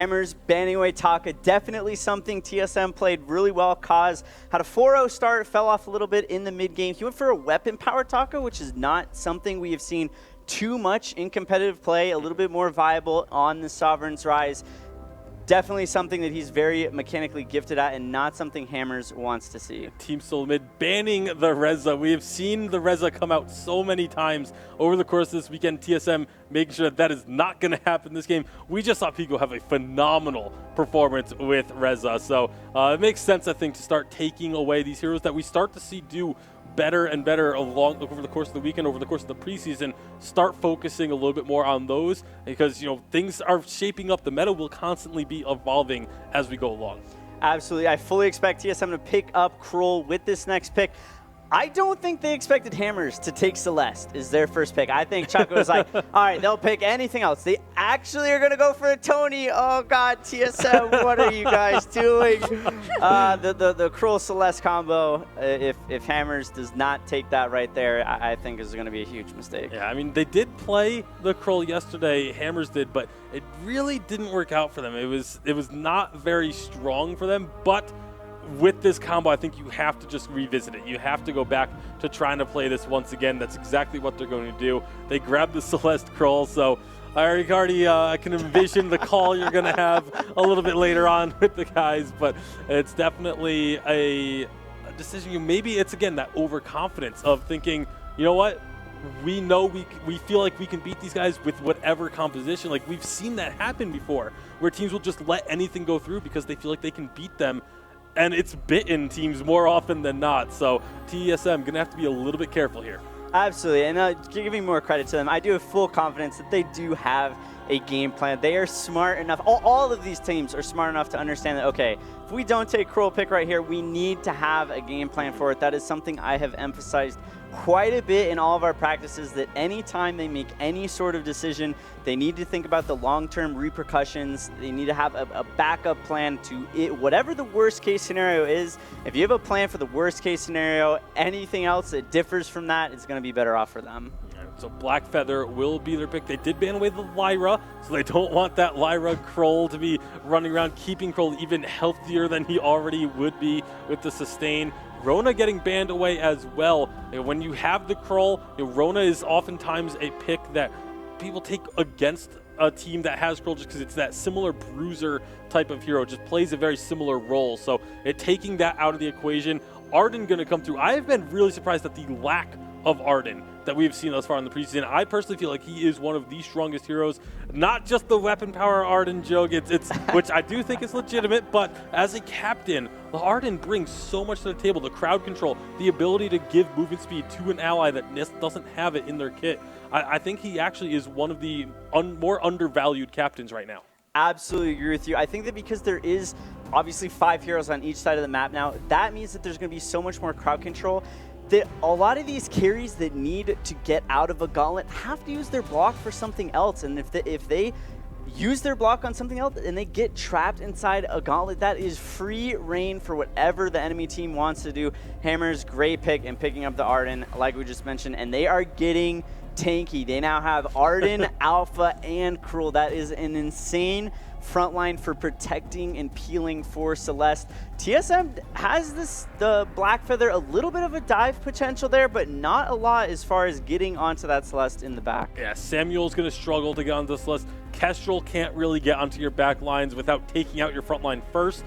Hammers banning away Taka, definitely something TSM played really well. Kaz had a 4-0 start, fell off a little bit in the mid game. He went for a weapon power Taka, which is not something we have seen too much in competitive play, a little bit more viable on the Sovereign's Rise. Definitely something that he's very mechanically gifted at and not something Hammers wants to see. Team Solomid banning the Reza. We have seen the Reza come out so many times over the course of this weekend. TSM making sure that that is not going to happen this game. We just saw Pico have a phenomenal performance with Reza. So it makes sense, I think, to start taking away these heroes that we start to see do better and better over the course of the weekend, over the course of the preseason. Start focusing a little bit more on those because, things are shaping up. The meta will constantly be evolving as we go along. Absolutely. I fully expect TSM to pick up Krull with this next pick. I don't think they expected Hammers to take Celeste as their first pick. I think Chuck was like, all right, they'll pick anything else. They actually are going to go for a Tony. Oh, God, TSM, what are you guys doing? The Krull Celeste combo, if Hammers does not take that right there, I think is going to be a huge mistake. Yeah, I mean, they did play the Krull yesterday. Hammers did, but it really didn't work out for them. It was not very strong for them, but with this combo, I think you have to just revisit it. You have to go back to trying to play this once again. That's exactly what they're going to do. They grabbed the Celeste Krull, so I already can envision the call you're going to have a little bit later on with the guys, but it's definitely a decision. Maybe it's, again, that overconfidence of thinking, you know what? We know we feel like we can beat these guys with whatever composition. Like, we've seen that happen before, where teams will just let anything go through because they feel like they can beat them. And it's bitten teams more often than not. So TSM going to have to be a little bit careful here. Absolutely. And giving more credit to them, I do have full confidence that they do have a game plan. They are smart enough. All of these teams are smart enough to understand that, okay, if we don't take Krull pick right here, we need to have a game plan for it. That is something I have emphasized quite a bit in all of our practices, that anytime they make any sort of decision, they need to think about the long-term repercussions. They need to have a backup plan to it, whatever the worst case scenario is. If you have a plan for the worst case scenario, anything else that differs from that is going to be better off for them. So Black Feather will be their pick. They did ban away the Lyra, so they don't want that Lyra Krull to be running around, keeping Krull even healthier than he already would be with the sustain. Rona getting banned away as well. When you have the Krull, Rona is oftentimes a pick that people take against a team that has Krull just because it's that similar bruiser type of hero. It just plays a very similar role. So taking that out of the equation, Arden going to come through. I have been really surprised at the lack of Arden that we've seen thus far in the preseason. I personally feel like he is one of the strongest heroes, not just the weapon power Arden joke, it's which I do think is legitimate, but as a captain, the Arden brings so much to the table. The crowd control, the ability to give movement speed to an ally that doesn't have it in their kit. I think he actually is one of the more undervalued captains right now. Absolutely agree with you. I think that because there is obviously 5 heroes on each side of the map now, that means that there's going to be so much more crowd control that a lot of these carries that need to get out of a gauntlet have to use their block for something else. And if they use their block on something else and they get trapped inside a gauntlet, that is free reign for whatever the enemy team wants to do. Hammers, great pick in picking up the Arden, like we just mentioned, and they are getting tanky. They now have Arden, Alpha, and Krull. That is an insane front line for protecting and peeling for Celeste. TSM has the Black Feather, a little bit of a dive potential there, but not a lot as far as getting onto that Celeste in the back. Yeah, Samuel's going to struggle to get onto Celeste. Kestrel can't really get onto your back lines without taking out your front line first.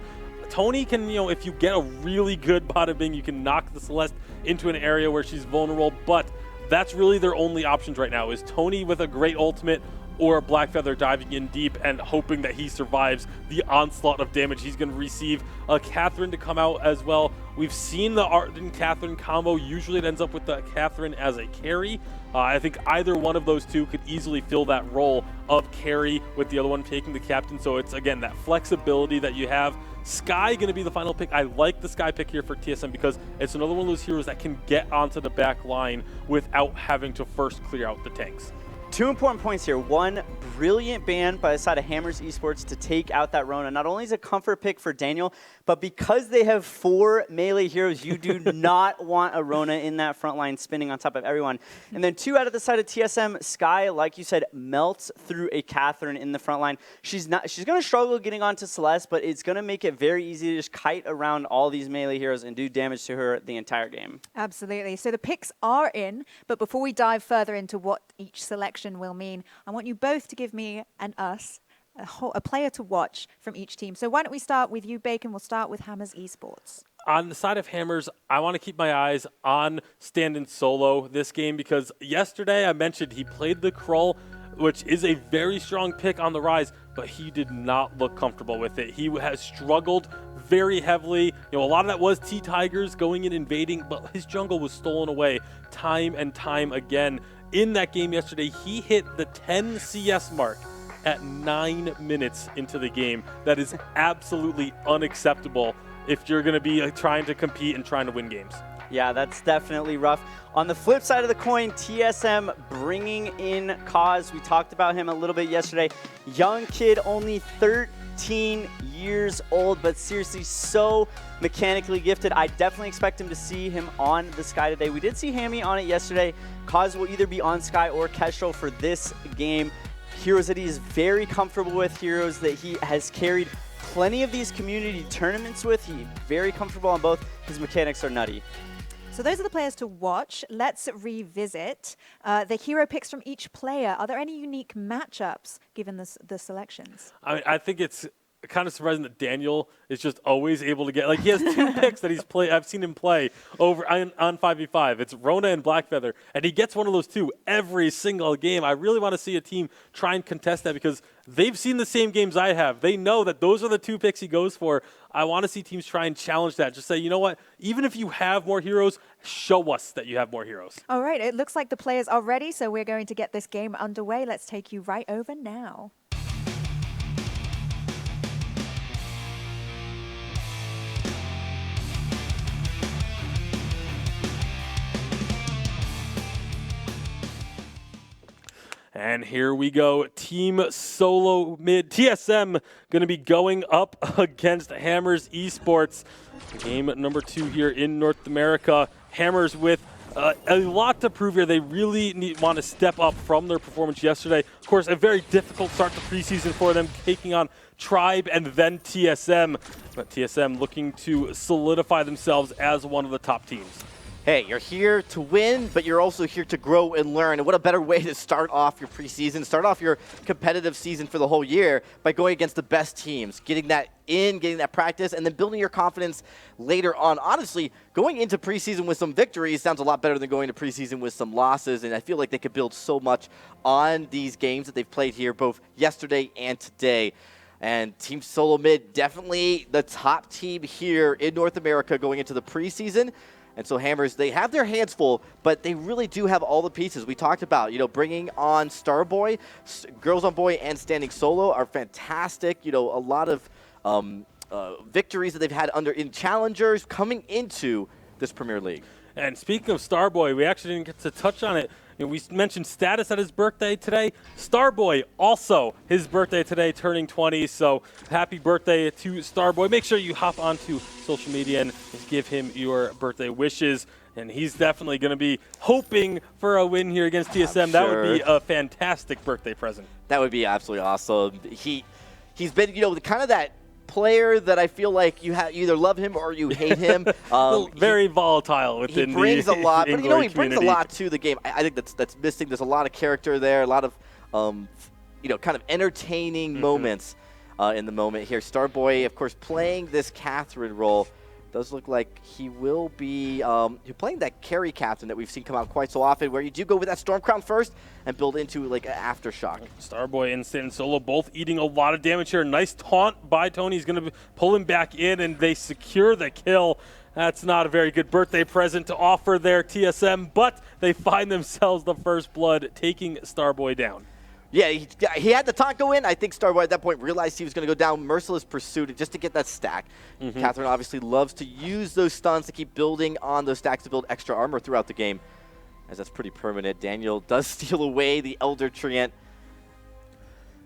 Tony can, if you get a really good bada bing, you can knock the Celeste into an area where she's vulnerable, but that's really their only options right now, is Tony with a great ultimate or Black Feather diving in deep and hoping that he survives the onslaught of damage he's going to receive. Catherine to come out as well. We've seen the Arden-Catherine combo. Usually it ends up with the Catherine as a carry. I think either one of those two could easily fill that role of carry with the other one taking the captain. So it's, again, that flexibility that you have. Skye going to be the final pick. I like the Skye pick here for TSM because it's another one of those heroes that can get onto the back line without having to first clear out the tanks. Two important points here. One, brilliant ban by the side of Hammers Esports to take out that Rona. Not only is it a comfort pick for Daniel, but because they have 4 melee heroes, you do not want a Rona in that front line spinning on top of everyone. And then 2 out of the side of TSM, Sky, like you said, melts through a Catherine in the front line. She's going to struggle getting onto Celeste, but it's going to make it very easy to just kite around all these melee heroes and do damage to her the entire game. Absolutely. So the picks are in, but before we dive further into what each selection will mean, I want you both to give me and us a player to watch from each team. So why don't we start with you, Bacon? We'll start with Hammers Esports. On the side of Hammers, I want to keep my eyes on Stand-in Solo this game because yesterday I mentioned he played the Krull, which is a very strong pick on the rise, but he did not look comfortable with it. He has struggled very heavily. A lot of that was T-Tigers going in invading, but his jungle was stolen away time and time again. In that game yesterday, he hit the 10 CS mark at 9 minutes into the game. That is absolutely unacceptable if you're going to be trying to compete and trying to win games. Yeah, that's definitely rough. On the flip side of the coin, TSM bringing in Cause. We talked about him a little bit yesterday. Young kid, only 13 years old, but seriously so mechanically gifted. I definitely expect him to see him on the Sky today. We did see Hammy on it yesterday. Cause will either be on Sky or Kestrel for this game. Heroes that he is very comfortable with, heroes that he has carried plenty of these community tournaments with. He's very comfortable on both. His mechanics are nutty. So those are the players to watch. Let's revisit the hero picks from each player. Are there any unique matchups given the selections? I think it's kind of surprising that Daniel is just always able to get, he has 2 picks that I've seen him play over on 5v5. It's Rona and Blackfeather, and he gets one of those 2 every single game. I really want to see a team try and contest that because they've seen the same games I have. They know that those are the 2 picks he goes for. I want to see teams try and challenge that. Just say, you know what, even if you have more heroes, show us that you have more heroes. All right, it looks like the players are ready, so we're going to get this game underway. Let's take you right over now. And here we go. Team Solo Mid. TSM going to be going up against Hammers Esports. Game number 2 here in North America. Hammers with a lot to prove here. They really want to step up from their performance yesterday. Of course, a very difficult start to preseason for them, taking on Tribe and then TSM. But TSM looking to solidify themselves as one of the top teams. Hey, you're here to win, but you're also here to grow and learn. And what a better way to start off your preseason, start off your competitive season for the whole year by going against the best teams, getting that in, getting that practice, and then building your confidence later on. Honestly, going into preseason with some victories sounds a lot better than going to preseason with some losses, and I feel like they could build so much on these games that they've played here both yesterday and today. And Team Solo Mid, definitely the top team here in North America going into the preseason. And so Hammers, they have their hands full, but they really do have all the pieces. We talked about, bringing on Starboy, Girls on Boy, and Standing Solo are fantastic. A lot of victories that they've had in challengers coming into this Premier League. And speaking of Starboy, we actually didn't get to touch on it. We mentioned status at his birthday today. Starboy, also his birthday today, turning 20. So happy birthday to Starboy. Make sure you hop onto social media and give him your birthday wishes. And he's definitely going to be hoping for a win here against TSM. That would be a fantastic birthday present. That would be absolutely awesome. He's been, kind of that player that I feel like you either love him or you hate him. Very volatile within the He brings a lot, but Vainglory he brings a lot to the game. I think that's missing. There's a lot of character there, a lot of kind of entertaining moments in the moment here. Starboy, of course, playing this Catherine role. Does look like he will be playing that carry captain that we've seen come out quite so often, where you do go with that Storm Crown first and build into like an aftershock. Starboy and Stand Solo both eating a lot of damage here. Nice taunt by Tony. He's going to pull him back in, and they secure the kill. That's not a very good birthday present to offer their TSM, but they find themselves the first blood, taking Starboy down. Yeah, he had the taunt go in. I think Starboy at that point realized he was going to go down. Merciless pursuit just to get that stack. Catherine obviously loves to use those stuns to keep building on those stacks to build extra armor throughout the game. as that's pretty permanent. Daniel does steal away the Elder Treant.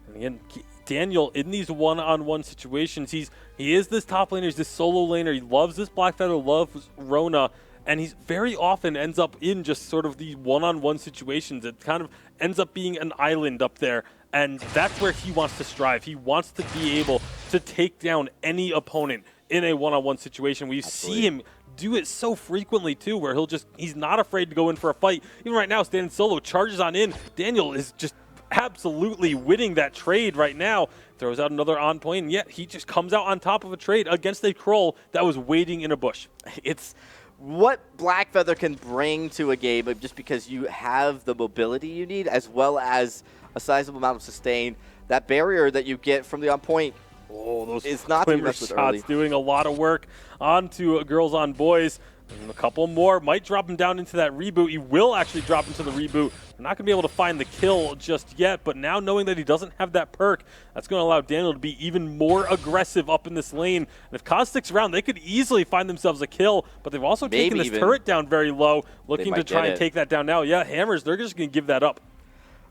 And again, Daniel, in these one-on-one situations, he is this top laner, he's this solo laner, he loves this Blackfeather, loves Rona, and he's very often ends up in just sort of these one-on-one situations. It kind of ends up being an island up there, and that's where he wants to strive. He wants to be able to take down any opponent in a one-on-one situation. We see him do it so frequently too, where he's not afraid to go in for a fight. Even right now, standing solo, charges on in. Daniel is just absolutely winning that trade right now. Throws out another on point, and yet he just comes out on top of a trade against a Kroll that was waiting in a bush. It's what Blackfeather can bring to a game, just because you have the mobility you need, as well as a sizable amount of sustain. That barrier that you get from the on point is not to be messed with early. Doing a lot of work onto Girls on Boys. And a couple more might drop him down into that reboot. He will actually drop into the reboot. They're not going to be able to find the kill just yet, but now knowing that he doesn't have that perk, that's going to allow Daniel to be even more aggressive up in this lane. And if Kaz sticks around, they could easily find themselves a kill, but they've also taken this turret down very low, looking to try and take that down now. Yeah, Hammers, they're just going to give that up.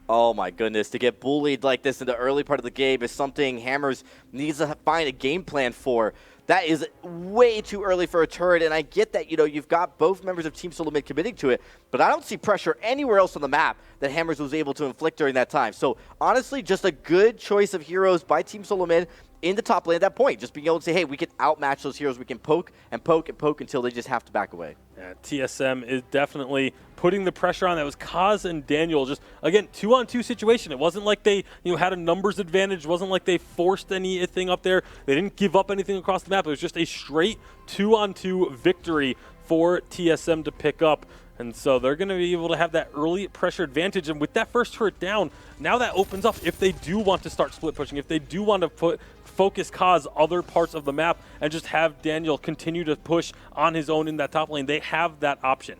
Oh my goodness, to get bullied like this in the early part of the game is something Hammers needs to find a game plan for. That is way too early for a turret, and I get that, you've got both members of Team Solo Mid committing to it, but I don't see pressure anywhere else on the map that Hammers was able to inflict during that time. So honestly, just a good choice of heroes by Team Solo Mid in the top lane at that point. Just being able to say, hey, we can outmatch those heroes. We can poke and poke and poke until they just have to back away. Yeah, TSM is definitely putting the pressure on. That was Kaz and Daniel. Just, again, 2-on-2 situation. It wasn't like they had a numbers advantage. It wasn't like they forced anything up there. They didn't give up anything across the map. It was just a straight 2-on-2 victory for TSM to pick up. And so they're going to be able to have that early pressure advantage. And with that first turret down, now that opens up if they do want to start split pushing, if they do want to focus Kaz other parts of the map and just have Daniel continue to push on his own in that top lane, they have that option.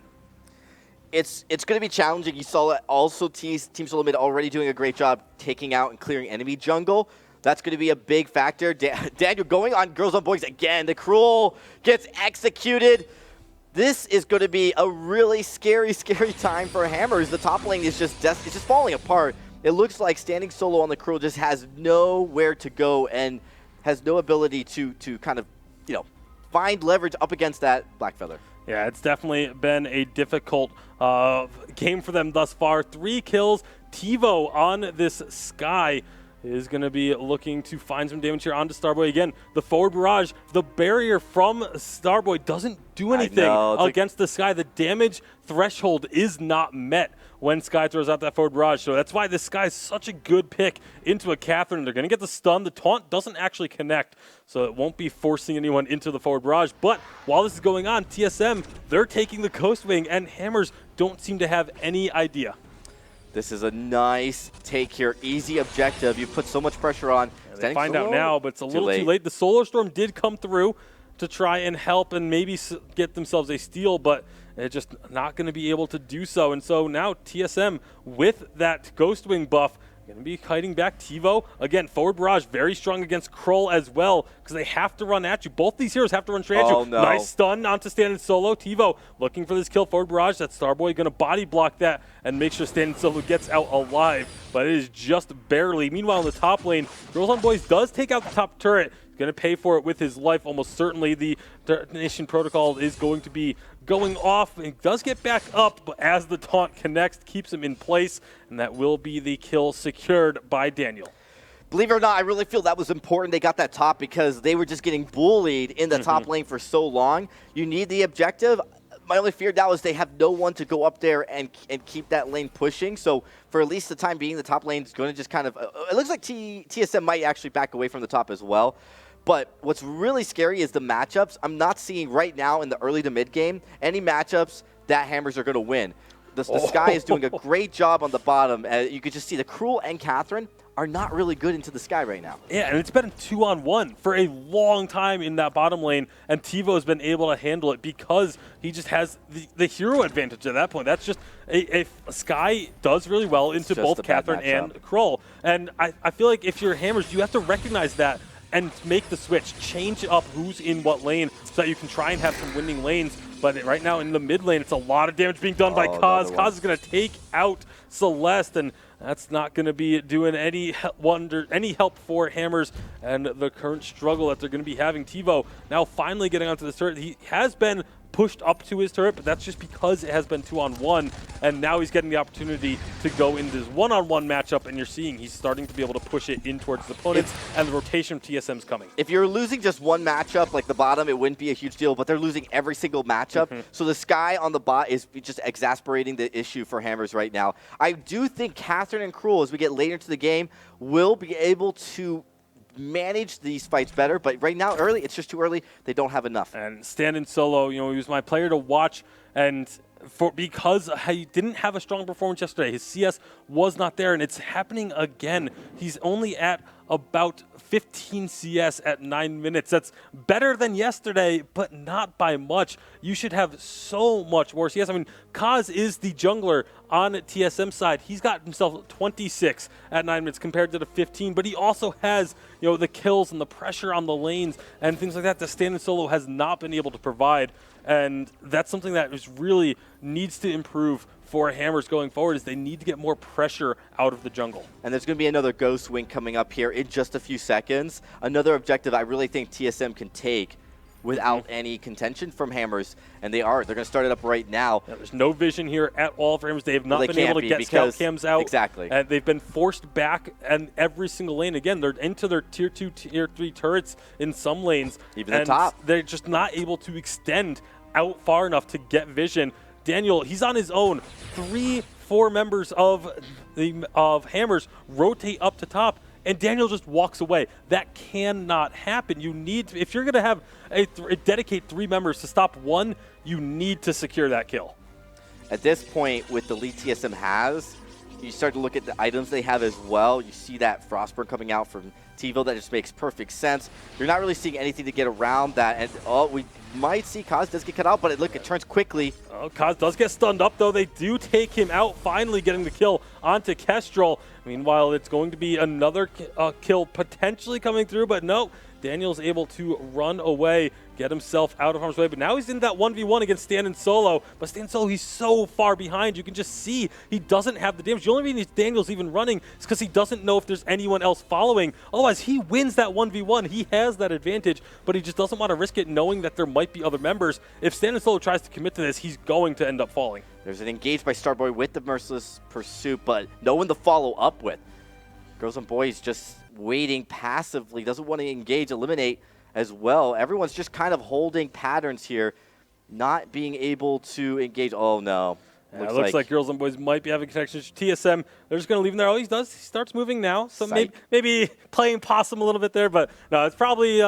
It's going to be challenging. You saw that also Team Solo Mid already doing a great job taking out and clearing enemy jungle. That's going to be a big factor. Daniel going on Girls on Boys again. The Cruel gets executed. This is going to be a really scary, scary time for Hammers. The top lane is just it's just falling apart. It looks like standing solo on the Cruel just has nowhere to go and has no ability to kind of, find leverage up against that Blackfeather. Yeah, it's definitely been a difficult game for them thus far. 3 kills. TiVo on this Sky is going to be looking to find some damage here onto Starboy. Again, the forward barrage, the barrier from Starboy doesn't do anything against the Sky. The damage threshold is not met when Sky throws out that forward barrage. So that's why this Sky is such a good pick into a Catherine. They're going to get the stun. The taunt doesn't actually connect, so it won't be forcing anyone into the forward barrage. But while this is going on, TSM, they're taking the Coast Wing, and Hammers don't seem to have any idea. This is a nice take here. Easy objective. You put so much pressure on. Yeah, they find out now, but it's a little too late. The Solar Storm did come through to try and help and maybe get themselves a steal, but they're just not going to be able to do so. And so now TSM, with that Ghost Wing buff, going to be kiting back TiVo. Again, forward barrage very strong against Kroll as well, because they have to run at you. Both these heroes have to run straight at you. No. Nice stun onto standing solo. TiVo looking for this kill. Forward barrage. That Starboy going to body block that and make sure standing solo gets out alive, but it is just barely. Meanwhile, in the top lane, Girls on Boys does take out the top turret. Going to pay for it with his life almost certainly. The detonation protocol is going to be going off. It does get back up, but as the taunt connects, keeps him in place, and that will be the kill secured by Daniel. Believe it or not, I really feel that was important. They got that top because they were just getting bullied in the top lane for so long. You need the objective. My only fear now is they have no one to go up there and keep that lane pushing. So for at least the time being, the top lane is going to just kind of it looks like TSM might actually back away from the top as well. But what's really scary is the matchups. I'm not seeing right now in the early to mid game any matchups that Hammers are going to win. The Sky is doing a great job on the bottom. You could just see the Cruel and Catherine are not really good into the Sky right now. Yeah, and it's been a 2-on-1 for a long time in that bottom lane, and TiVo has been able to handle it because he just has the hero advantage at that point. That's just a Sky does really well into both Catherine and Kroll. And I feel like if you're Hammers, you have to recognize that and make the switch, change up who's in what lane so that you can try and have some winning lanes. But right now in the mid lane, it's a lot of damage being done by Kaz. Kaz is going to take out Celeste, and that's not going to be doing any help for Hammers and the current struggle that they're going to be having. TiVo now finally getting onto the turret. He has been pushed up to his turret, but that's just because it has been 2-on-1, and now he's getting the opportunity to go into this 1-on-1 matchup, and you're seeing he's starting to be able to push it in towards the opponents, and the rotation of TSM's coming. If you're losing just one matchup, like the bottom, it wouldn't be a huge deal, but they're losing every single matchup, so the Sky on the bot is just exasperating the issue for Hammers right now. I do think Catherine and Cruel, as we get later into the game, will be able to manage these fights better, but right now, early, it's just too early. They don't have enough. And stand in solo, he was my player to watch, and because he didn't have a strong performance yesterday, his CS was not there, and it's happening again. He's only at about 15 CS at 9 minutes. That's better than yesterday, but not by much. You should have so much more CS. I mean, Kaz is the jungler on TSM side. He's got himself 26 at 9 minutes compared to the 15, but he also has, the kills and the pressure on the lanes and things like that that stand in solo has not been able to provide. And that's something that is really needs to improve for Hammers going forward, is they need to get more pressure out of the jungle. And there's going to be another Ghost Wing coming up here in just a few seconds. Another objective I really think TSM can take without any contention from Hammers, and they're going to start it up right now. Yeah, there's no vision here at all for Hammers. They have not been able to get scout cams out. Exactly. And they've been forced back in every single lane. Again, they're into their tier 2, tier 3 turrets in some lanes. Even the top. They're just not able to extend out far enough to get vision. Daniel, he's on his own. 3-4 members of Hammers rotate up to top, and Daniel just walks away. That cannot happen. You need to, if you're going to have dedicate 3 members to stop one, you need to secure that kill. At this point, with the lead TSM has, you start to look at the items they have as well. You see that Frostburn coming out from TiVo. That just makes perfect sense. You're not really seeing anything to get around that. And we might see Kaz does get cut out, but it turns quickly. Oh, Kaz does get stunned up, though. They do take him out, finally getting the kill onto Kestrel. Meanwhile, it's going to be another kill potentially coming through, but no. Daniel's able to run away, get himself out of harm's way, but now he's in that 1v1 against Stan in solo. But Stan solo, he's so far behind. You can just see he doesn't have the damage. The only reason Daniel's even running is because he doesn't know if there's anyone else following. Otherwise, he wins that 1v1. He has that advantage, but he just doesn't want to risk it knowing that there might be other members. If Stan in solo tries to commit to this, he's going to end up falling. There's an engage by Starboy with the Merciless Pursuit, but no one to follow up with. Girls and Boys just waiting passively, doesn't want to engage, eliminate as well. Everyone's just kind of holding patterns here, not being able to engage. Oh, no. Yeah, looks like Girls and Boys might be having connections. TSM, they're just going to leave him there. All he does, he starts moving now. So maybe playing possum a little bit there, but no, it's probably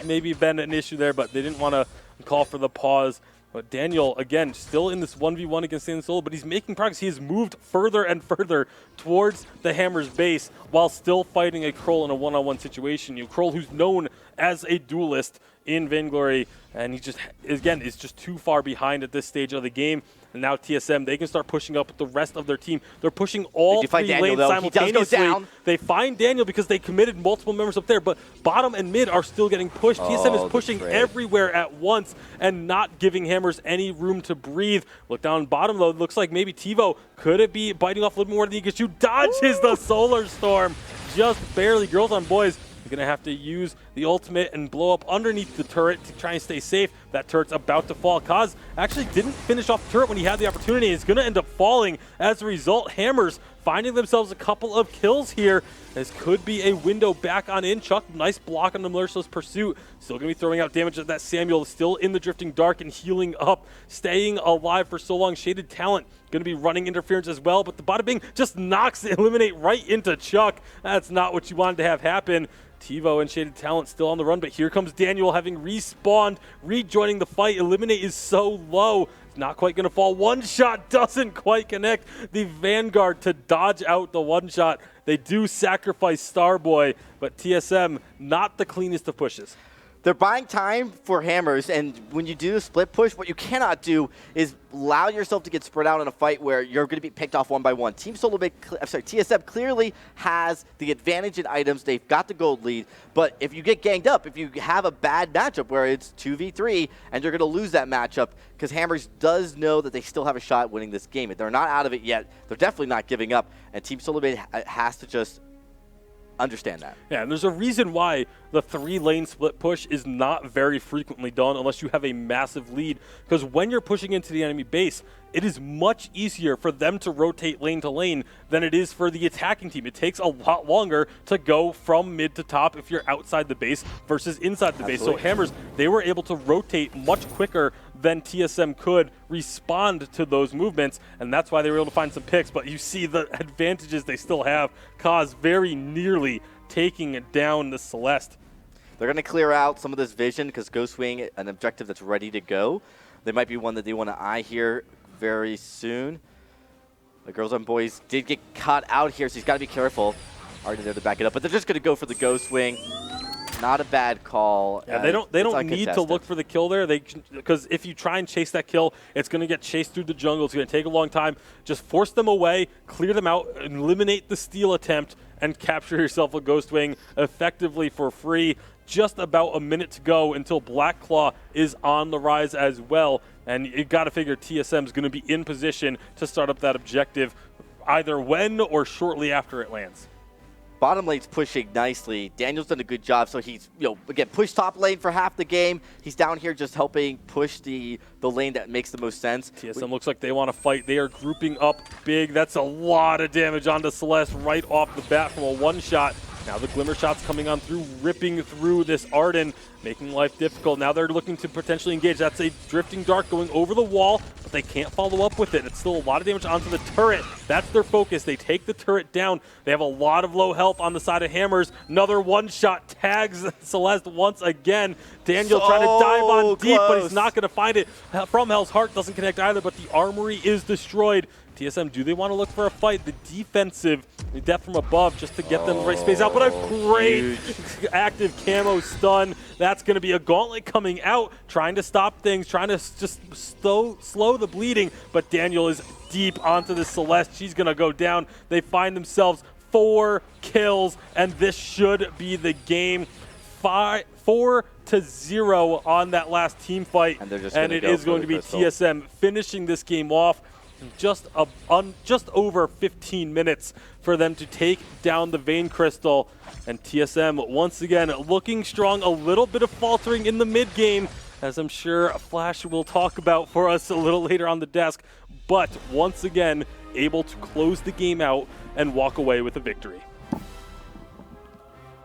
maybe been an issue there, but they didn't want to call for the pause. But Daniel, again, still in this 1v1 against Stan Solo, but he's making progress. He has moved further and further towards the Hammer's base while still fighting a Kroll in a one-on-one situation. Kroll, who's known as a duelist in Vainglory, and he just, again, is just too far behind at this stage of the game. And now TSM, they can start pushing up with the rest of their team. They're pushing all 3 lanes simultaneously. He does go down. They find Daniel because they committed multiple members up there, but bottom and mid are still getting pushed. TSM is pushing everywhere at once and not giving Hammers any room to breathe. Look down bottom, though. It looks like maybe TiVo, could it be biting off a little more than he gets? You dodges the Solar Storm. Just barely. Girls on Boys, you're going to have to use the ultimate and blow up underneath the turret to try and stay safe. That turret's about to fall. Kaz actually didn't finish off the turret when he had the opportunity. It's going to end up falling. As a result, Hammers finding themselves a couple of kills here. This could be a window back on in. Chuck, nice block on the Merciless Pursuit. Still going to be throwing out damage at that Samuel is still in the Drifting Dark and healing up. Staying alive for so long. Shaded Talent going to be running interference as well, but the Bada Bing just knocks the Eliminate right into Chuck. That's not what you wanted to have happen. TiVo and Shaded Talent still on the run, but here comes Daniel having respawned, rejoining the fight. Eliminate is so low. It's not quite going to fall. One shot doesn't quite connect the Vanguard to dodge out the one shot. They do sacrifice Starboy, but TSM, not the cleanest of pushes. They're buying time for Hammers, and when you do a split push, what you cannot do is allow yourself to get spread out in a fight where you're going to be picked off one by one. TSM clearly has the advantage in items. They've got the gold lead, but if you get ganged up, if you have a bad matchup where it's 2v3 and you're going to lose that matchup, because Hammers does know that they still have a shot at winning this game. If they're not out of it yet, they're definitely not giving up, and Team Solomid has to just understand that. Yeah, and there's a reason why the 3-lane split push is not very frequently done unless you have a massive lead, because when you're pushing into the enemy base, it is much easier for them to rotate lane to lane than it is for the attacking team. It takes a lot longer to go from mid to top if you're outside the base versus inside the base. So Hammers, they were able to rotate much quicker than TSM could respond to those movements, and that's why they were able to find some picks. But you see the advantages they still have cause very nearly taking down the Celeste. They're going to clear out some of this vision because Ghostwing, an objective that's ready to go. They might be one that they want to eye here very soon. The girls and boys did get caught out here, so he's got to be careful. Already there to back it up, but they're just going to go for the Ghostwing. Not a bad call. Yeah, they don't need to look for the kill there. Because if you try and chase that kill, it's going to get chased through the jungle. It's going to take a long time. Just force them away, clear them out, eliminate the steal attempt, and capture yourself a Ghostwing effectively for free. Just about a minute to go until Black Claw is on the rise as well. And you got to figure TSM is going to be in position to start up that objective either when or shortly after it lands. Bottom lane's pushing nicely. Daniel's done a good job, so he's, again, pushed top lane for half the game. He's down here just helping push the lane that makes the most sense. TSM looks like they want to fight. They are grouping up big. That's a lot of damage onto Celeste right off the bat from a one-shot. Now the Glimmer Shot's coming on through, ripping through this Arden, making life difficult. Now they're looking to potentially engage. That's a Drifting Dart going over the wall, but they can't follow up with it. It's still a lot of damage onto the turret. That's their focus. They take the turret down. They have a lot of low health on the side of Hammers. Another one-shot tags Celeste once again. Daniel trying to dive on deep, but he's not going to find it. From Hell's Heart doesn't connect either, but the armory is destroyed. TSM, do they want to look for a fight? The defensive, the death from above just to get them the right space out. But a great active camo stun. That's going to be a gauntlet coming out, trying to stop things, trying to just slow the bleeding. But Daniel is deep onto the Celeste. She's going to go down. They find themselves 4 kills, and this should be the game. 4-0 on that last team fight. And it is going to be TSM finishing this game off. Just over 15 minutes for them to take down the Vein Crystal. And TSM once again looking strong, a little bit of faltering in the mid game, as I'm sure Flash will talk about for us a little later on the desk, but once again able to close the game out and walk away with a victory.